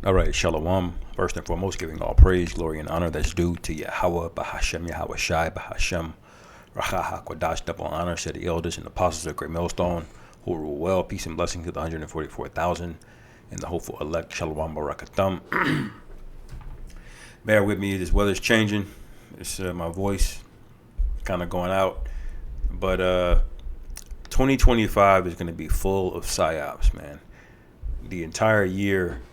All right, Shalom. First and foremost, giving all praise, glory, and honor that's due to Yahweh, Bahashem, Yahweh Shai, Bahashem, Rachaha, Kwadash, double honor, said the elders and apostles of Great Millstone, who rule well, peace and blessings to the 144,000, and the hopeful elect, Shalom Barakatam. Bear with me, this weather's changing. It's my voice kind of going out. But 2025 is going to be full of PSYOPs, man. The entire year,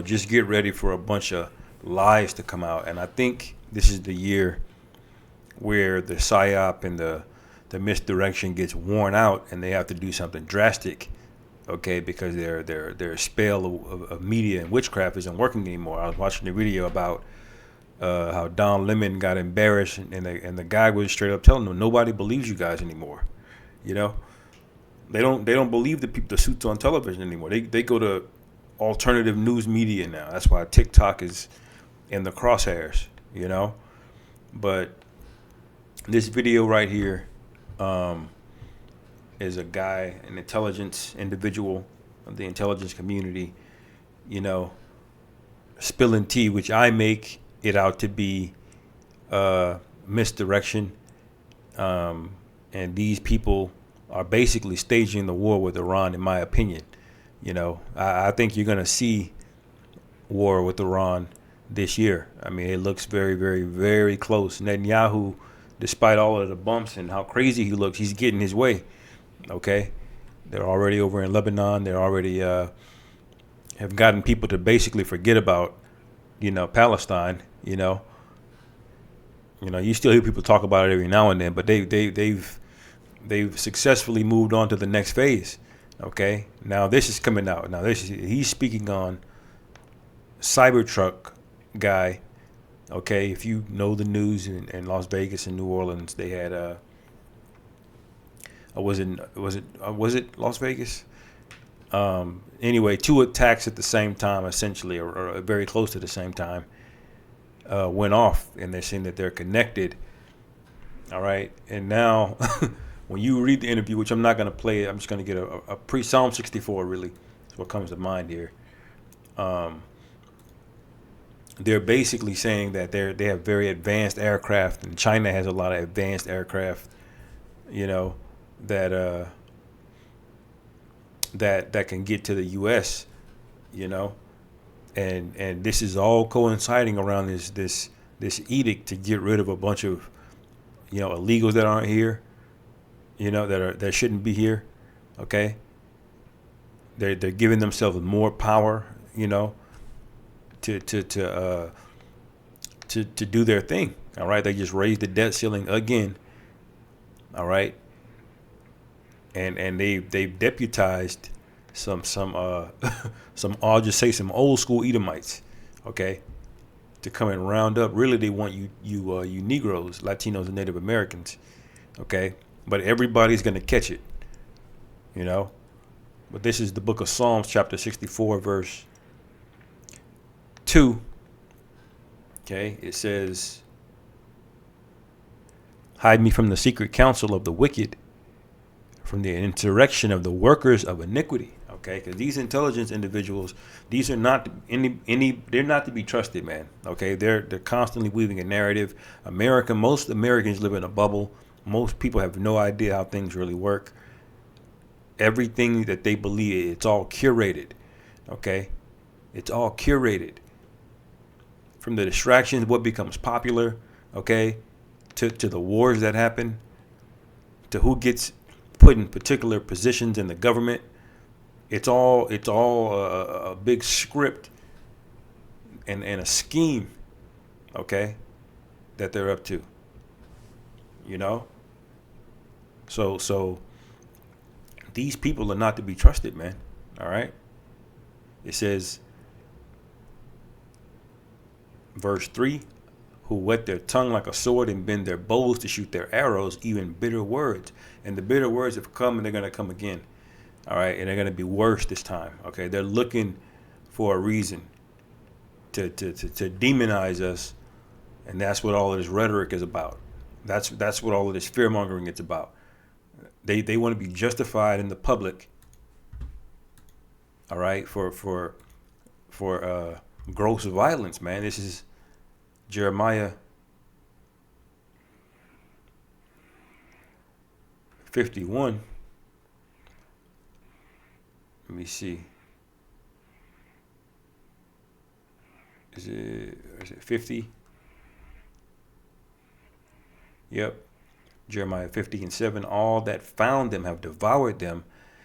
just get ready for a bunch of lies to come out. And I think this is the year where the PSYOP and the misdirection gets worn out and they have to do something drastic, okay, because their spell of media and witchcraft isn't working anymore. I was watching the video about how Don Lemon got embarrassed and the guy was straight up telling them, nobody believes you guys anymore. They don't believe the suits on television anymore. They go to alternative news media now. That's why TikTok is in the crosshairs, But this video right here is a guy, an intelligence individual of the intelligence community, spilling tea, which I make it out to be misdirection. And these people are basically staging the war with Iran, in my opinion. I think you're going to see war with Iran this year. I mean, it looks very, very, very close. Netanyahu, despite all of the bumps and how crazy he looks, he's getting his way. Okay? They're already over in Lebanon. They're already have gotten people to basically forget about, Palestine. You still hear people talk about it every now and then, but they've successfully moved on to the next phase. Okay, now this is coming out. Now he's speaking on Cybertruck guy. Okay, if you know the news in Las Vegas and New Orleans, they had was it Las Vegas? Anyway, two attacks at the same time, essentially, or very close to the same time, went off, and they're saying that they're connected. All right, and now. When you read the interview, which I'm not going to play, I'm just going to get a pre-Psalm 64, really. That's what comes to mind here. They're basically saying that they have very advanced aircraft, and China has a lot of advanced aircraft, that can get to the U.S., and this is all coinciding around this edict to get rid of a bunch of, illegals that aren't here. That shouldn't be here. Okay. They're giving themselves more power, to do their thing. All right. They just raised the debt ceiling again. All right. And they've deputized some I'll just say some old school Edomites, okay, to come and round up. Really, they want you Negroes, Latinos, and Native Americans, okay. But everybody's going to catch it, But this is the book of Psalms, chapter 64, verse 2. Okay, it says, hide me from the secret counsel of the wicked, from the insurrection of the workers of iniquity. Okay, because these intelligence individuals, these are not they're not to be trusted, man. Okay, they're constantly weaving a narrative. Most Americans live in a bubble. Most people have no idea how things really work. Everything that they believe, it's all curated. Okay? It's all curated. From the distractions, what becomes popular, okay, to the wars that happen, to who gets put in particular positions in the government. It's all a big script and a scheme, okay, that they're up to. So these people are not to be trusted, man. All right. It says, verse 3, who whet their tongue like a sword and bend their bows to shoot their arrows, even bitter words. And the bitter words have come and they're going to come again. All right. And they're going to be worse this time. Okay. They're looking for a reason to demonize us. And that's what all of this rhetoric is about. That's what all of this fear mongering is about. They want to be justified in the public. All right, for gross violence, man. This is Jeremiah 51. Let me see. Is it 50? Yep. Jeremiah 50:7. All that found them have devoured them,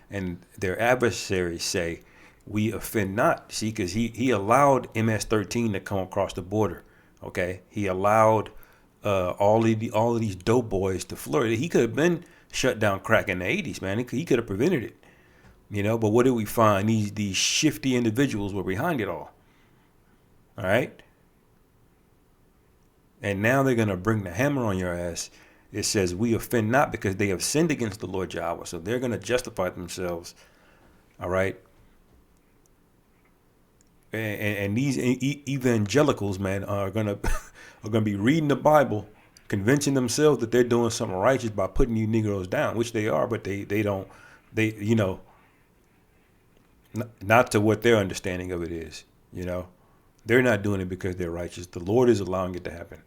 and their adversaries say, we offend not. See, because he allowed MS-13 to come across the border. Okay, he allowed all of these dope boys to flourish. He could have been shut down crack in the 80s, man. He could have prevented it, But what did we find? These shifty individuals were behind it all. All right, and now they're gonna bring the hammer on your ass. It says, we offend not because they have sinned against the Lord Yahweh. So they're gonna justify themselves. All right. And these evangelicals, man, are gonna be reading the Bible, convincing themselves that they're doing something righteous by putting you Negroes down, which they are, but they don't, not to what their understanding of it is. They're not doing it because they're righteous. The Lord is allowing it to happen.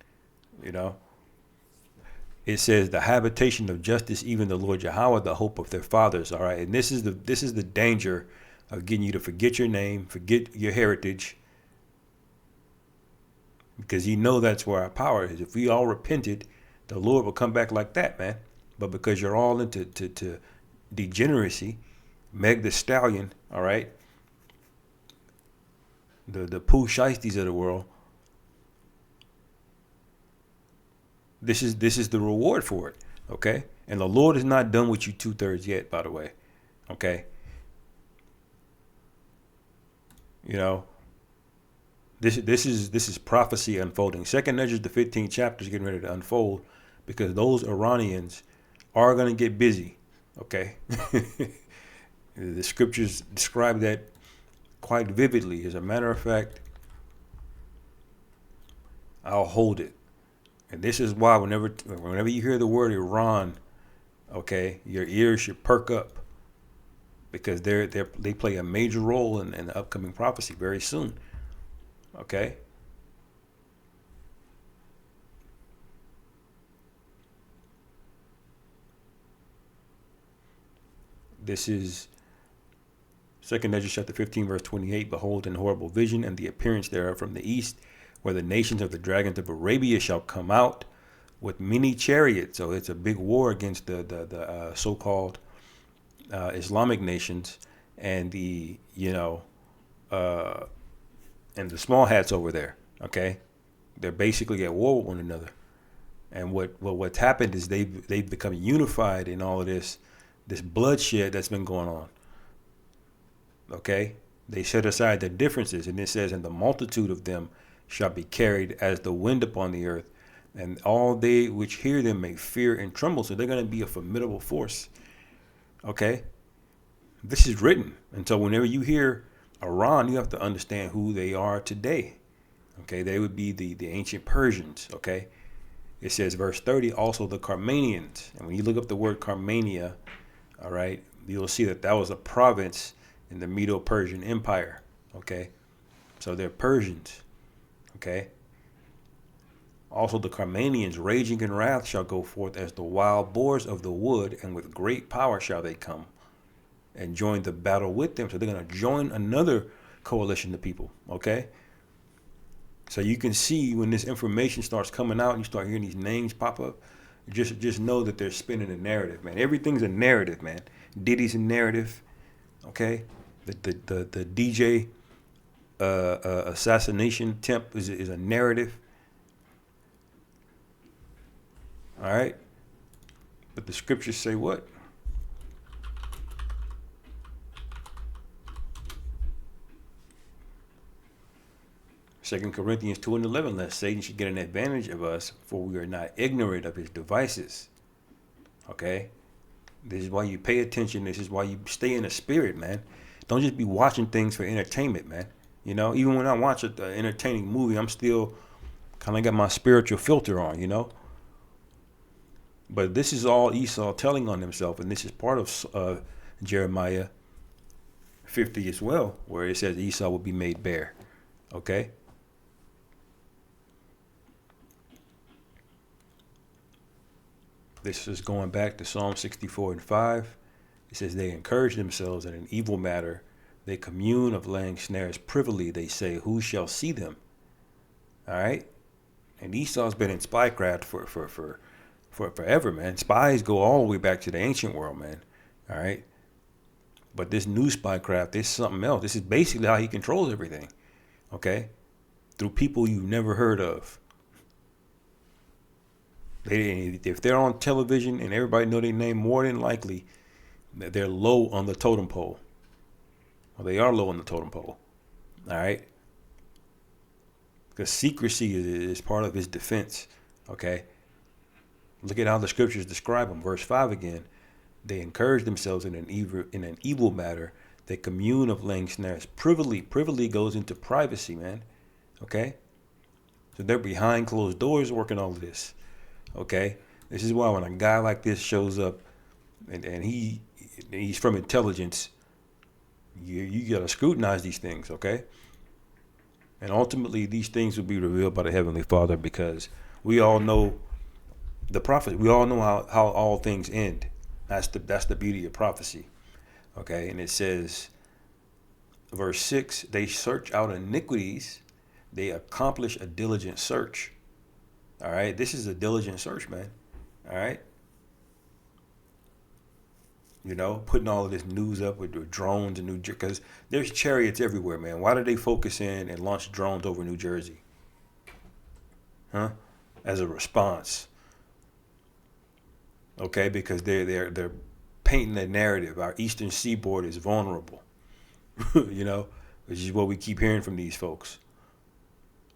It says the habitation of justice, even the Lord Yahweh, the hope of their fathers. All right, and this is the danger of getting you to forget your name, forget your heritage, because that's where our power is. If we all repented, the Lord will come back like that, man. But because you're all into to degeneracy, Meg the Stallion, all right, the Pooh Shiesties of the world, this is the reward for it, okay? And the Lord is not done with you 2/3 yet, by the way, okay? This is prophecy unfolding. Second Ezra, the 15th chapter, is getting ready to unfold, because those Iranians are going to get busy, okay? The scriptures describe that quite vividly. As a matter of fact, I'll hold it. And this is why whenever you hear the word Iran, okay, your ears should perk up, because they play a major role in the upcoming prophecy very soon. Okay. This is 2 Ezra chapter 15, verse 28. Behold, in horrible vision, and the appearance thereof from the east, where the nations of the dragons of Arabia shall come out with many chariots. So it's a big war against the so-called Islamic nations, and the and the small hats over there. Okay, they're basically at war with one another. And what's happened is they've become unified in all of this bloodshed that's been going on. Okay, they set aside their differences, and it says, and the multitude of them shall be carried as the wind upon the earth, and all they which hear them may fear and tremble. So they're going to be a formidable force. Okay, this is written. And so whenever you hear Iran, you have to understand who they are today. Okay, they would be the ancient Persians. Okay, it says verse 30, also the Carmanians. And when you look up the word Carmania, all right, you'll see that was a province in the Medo-Persian Empire. Okay, so they're Persians. Okay, also the Carmanians, raging in wrath, shall go forth as the wild boars of the wood, and with great power shall they come and join the battle with them. So they're going to join another coalition of people. Okay, so you can see when this information starts coming out and you start hearing these names pop up, just know that they're spinning a narrative, man. Everything's a narrative, man. Diddy's a narrative. Okay, the DJ assassination attempt is a narrative. All right, but the scriptures say what? Second Corinthians 2:11, lest Satan should get an advantage of us, for we are not ignorant of his devices. Okay, this is why you pay attention. This is why you stay in the spirit, man. Don't just be watching things for entertainment, man. Even when I watch an entertaining movie, I'm still kind of got my spiritual filter on, But this is all Esau telling on himself, and this is part of Jeremiah 50 as well, where it says Esau will be made bare. Okay? This is going back to Psalm 64 and 5. It says, they encourage themselves in an evil matter. They commune of laying snares privily. They say, who shall see them? All right? And Esau's been in spycraft for forever, man. Spies go all the way back to the ancient world, man. All right? But this new spycraft, this is something else. This is basically how he controls everything. Okay? Through people you've never heard of. If they're on television and everybody know their name, more than likely they're low on the totem pole. Well, they are low on the totem pole. All right? Because secrecy is part of his defense. Okay? Look at how the scriptures describe them. Verse 5 again. They encourage themselves in an evil matter. They commune of laying snares privily. Privily goes into privacy, man. Okay? So they're behind closed doors working all of this. Okay? This is why when a guy like this shows up and he's from intelligence, you got to scrutinize these things, okay? And ultimately, these things will be revealed by the Heavenly Father, because we all know the prophet. We all know how all things end. That's the beauty of prophecy, okay? And it says, verse 6, they search out iniquities. They accomplish a diligent search. All right? This is a diligent search, man. All right? You know, putting all of this news up with drones and because there's chariots everywhere, man. Why do they focus in and launch drones over New Jersey? Huh? As a response. Okay, because they're painting a narrative. Our eastern seaboard is vulnerable. You know, which is what we keep hearing from these folks.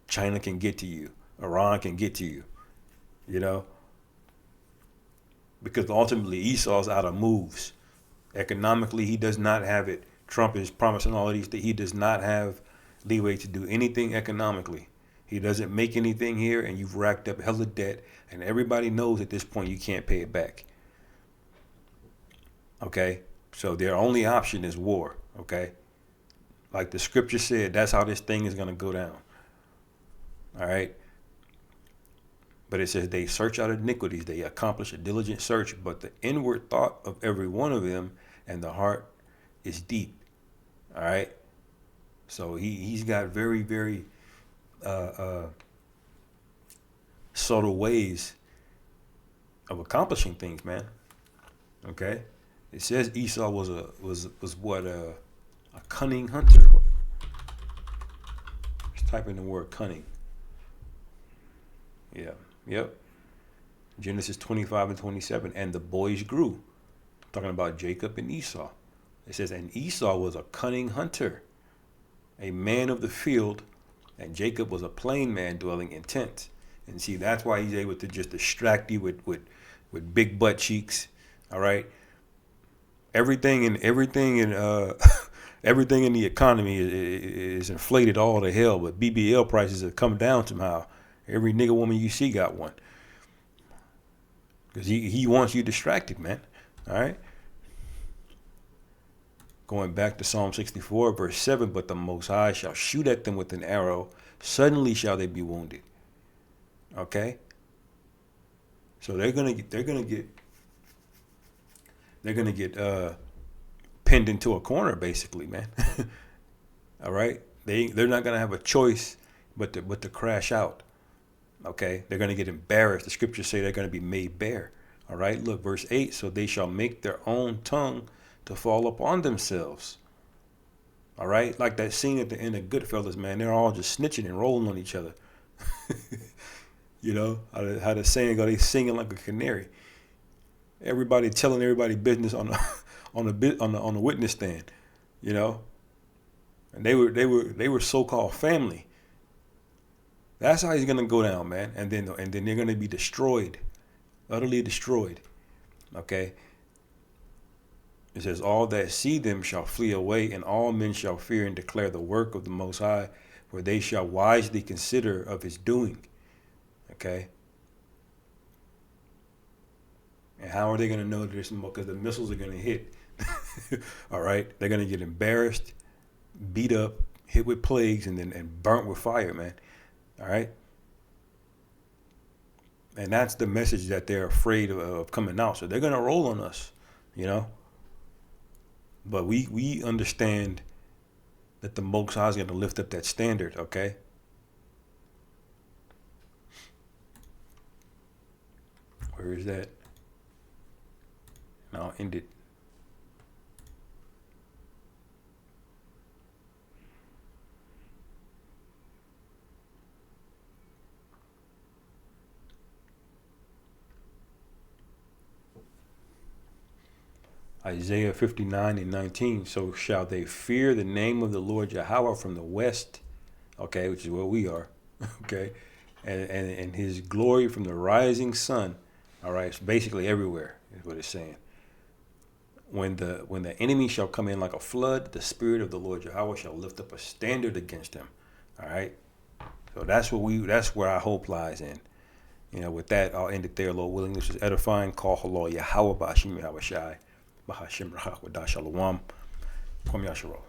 China can get to you. Iran can get to you. You know? Because ultimately Esau's out of moves. Economically, he does not have it. Trump is promising all of these things. He does not have leeway to do anything economically. He doesn't make anything here, and you've racked up hella debt, and everybody knows at this point you can't pay it back. Okay? So their only option is war. Okay? Like the scripture said, that's how this thing is going to go down. All right? But it says they search out iniquities. They accomplish a diligent search, but the inward thought of every one of them and the heart is deep. All right? So he's got very, very subtle ways of accomplishing things, man. Okay? It says Esau was a cunning hunter. Let's type in the word cunning. Yeah. Yep. Genesis 25 and 27. And the boys grew. Talking about Jacob and Esau. It says, and Esau was a cunning hunter, a man of the field, and Jacob was a plain man dwelling in tents. And see, that's why he's able to just distract you with big butt cheeks. All right. Everything in everything in the economy is inflated all to hell, but BBL prices have come down somehow. Every nigga woman you see got one. Because he wants you distracted, man. All right? Going back to Psalm 64, verse 7, but the Most High shall shoot at them with an arrow. Suddenly shall they be wounded. Okay? So they're gonna get pinned into a corner, basically, man. All right? They're not gonna have a choice but to crash out. Okay, they're going to get embarrassed. The scriptures say they're going to be made bare. All right, look, verse 8. So they shall make their own tongue to fall upon themselves. All right, like that scene at the end of Goodfellas, man. They're all just snitching and rolling on each other. You know, how the saying go, they singing like a canary. Everybody telling everybody business on the witness stand. You know, and they were so-called family. That's how he's gonna go down, man. And then they're gonna be destroyed, utterly destroyed. Okay. It says, all that see them shall flee away, and all men shall fear and declare the work of the Most High, for they shall wisely consider of his doing. Okay. And how are they gonna know there's more? Because the missiles are gonna hit. All right, they're gonna get embarrassed, beat up, hit with plagues, and burnt with fire, man. All right, and that's the message that they're afraid of coming out. So they're gonna roll on us, you know. But we understand that the Most High is gonna lift up that standard. Okay. Where is that? And I'll end it. Isaiah 59:19. So shall they fear the name of the Lord Yahweh from the west, okay, which is where we are, okay, and his glory from the rising sun. All right, it's basically everywhere is what it's saying. When the enemy shall come in like a flood, the spirit of the Lord Yahweh shall lift up a standard against him. All right, so that's where our hope lies in. You know, with that, I'll end it there. Lord willing, this is edifying. Call halal Yahweh Ba'ashim Yahweh Shai. Bahashim Rahak Wadah Shalom. Kwam Yasharo.